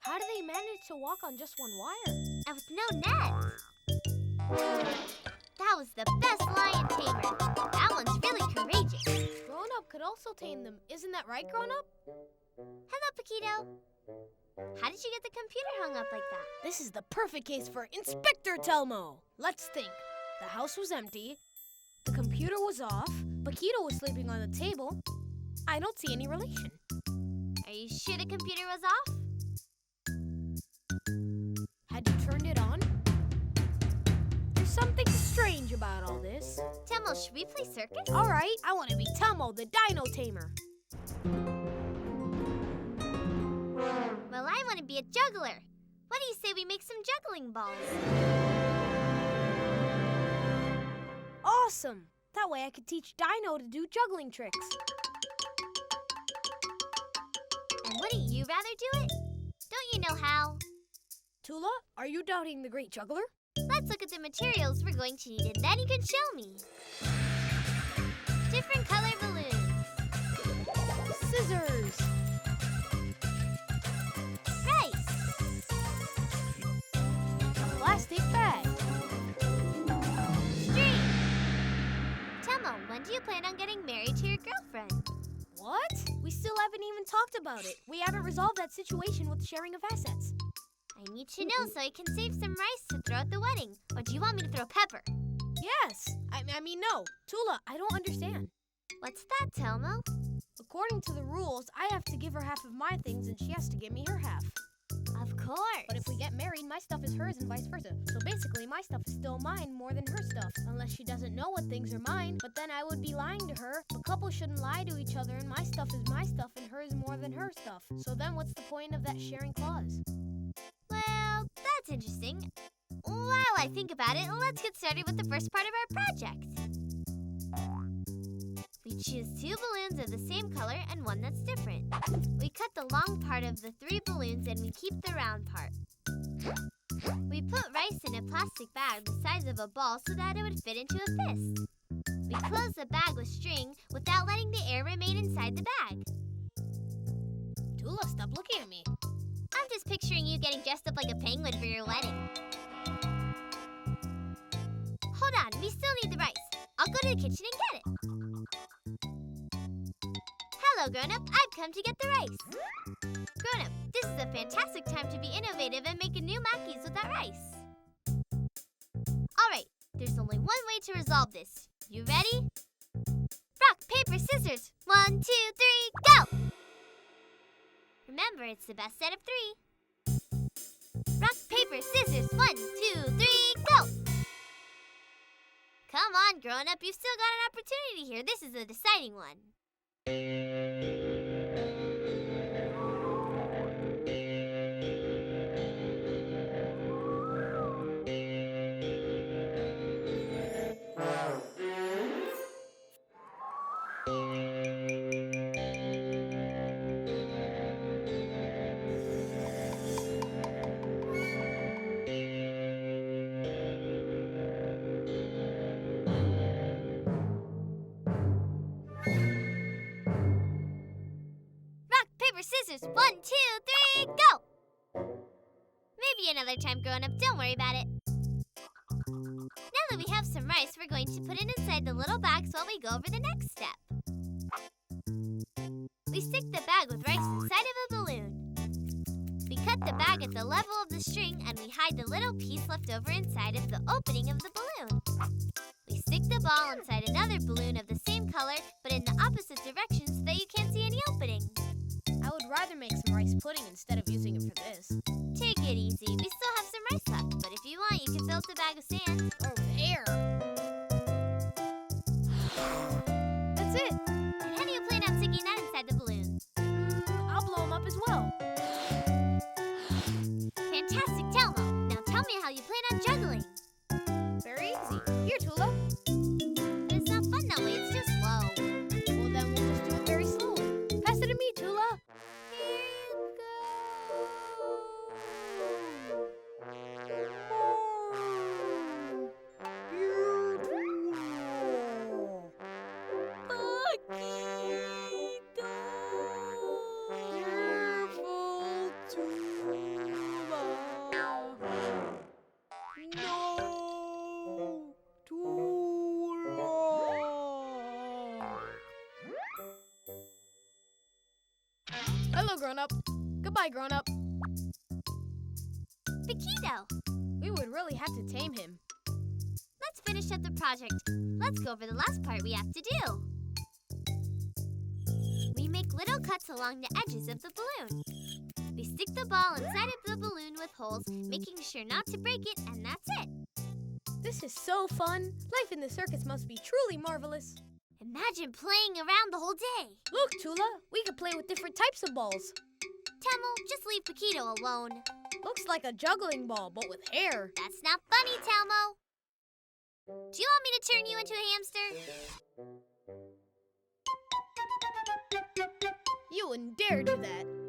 How do they manage to walk on just one wire? And with no net. That was the best lion tamer. That one's really courageous. Grown-up could also tame them. Isn't that right, Grown-up? Hello, Paquito. How did you get the computer hung up like that? This is the perfect case for Inspector Telmo. Let's think. The house was empty. The computer was off. Paquito was sleeping on the table. I don't see any relation. Are you sure the computer was off? Had you turned it on? There's something strange about all this. Telmo, should we play circus? All right, I want to be Telmo, the dino tamer. Well, I want to be a juggler. What do you say we make some juggling balls? Awesome! That way I could teach Dino to do juggling tricks. And wouldn't you rather do it? Don't you know how? Tula, are you doubting the great juggler? Let's look at the materials we're going to need, and then you can show me. Different color balloons. Scissors. Rice. Plastic bag. String. Telmo, when do you plan on getting married to your girlfriend? What? We still haven't even talked about it. We haven't resolved that situation with sharing of assets. I need to know so I can save some rice to throw at the wedding. Or do you want me to throw pepper? Yes. I mean, no. Tula, I don't understand. What's that, Telmo? According to the rules, I have to give her half of my things and she has to give me her half. Of course. But if we get married, my stuff is hers and vice versa. So basically, my stuff is still mine more than her stuff. Unless she doesn't know what things are mine, but then I would be lying to her. A couple shouldn't lie to each other, and my stuff is my stuff and hers more than her stuff. So then what's the point of that sharing clause? Well, that's interesting. While I think about it, let's get started with the first part of our project. We choose 2 balloons of the same color and one that's different. We cut the long part of the 3 balloons and we keep the round part. We put rice in a plastic bag the size of a ball so that it would fit into a fist. We close the bag with string without letting the air remain inside the bag. Tula, stop looking at me. I'm just picturing you getting dressed up like a penguin for your wedding. Hold on, we still need the rice. I'll go to the kitchen and get it. Hello, grown-up. I've come to get the rice. Grown-up, this is a fantastic time to be innovative and make a new mackies with that rice. All right, there's only one way to resolve this. You ready? Rock, paper, scissors. 1, 2, 3, go! Remember, it's the best set of 3. Rock, paper, scissors. 1, 2, 3, go! Come on, grown-up. You've still got an opportunity here. This is a deciding one. Scissors. 1, 2, 3, go! Maybe another time, grown-up. Don't worry about it. Now that we have some rice, we're going to put it inside the little bags while we go over the next step. We stick the bag with rice inside of a balloon. We cut the bag at the level of the string and we hide the little piece left over inside of the opening of the balloon. We stick the ball inside another balloon of the same color but in the opposite direction so that you can't see any opening. I would rather make some rice pudding instead of using it for this. Take it easy. We still have some rice left, but if you want, you can fill up the bag with sand. Over there. Hello, grown-up. Goodbye, grown-up. Paquito, We would really have to tame him. let's finish up the project. Let's go over the last part we have to do. We make little cuts along the edges of the balloon. We stick the ball inside of the balloon with holes, making sure not to break it, and that's it. This is so fun. Life in the circus must be truly marvelous. Imagine playing around the whole day. Look, Tula, we could play with different types of balls. Telmo, just leave Paquito alone. Looks like a juggling ball, but with hair. That's not funny, Telmo. Do you want me to turn you into a hamster? You wouldn't dare do that.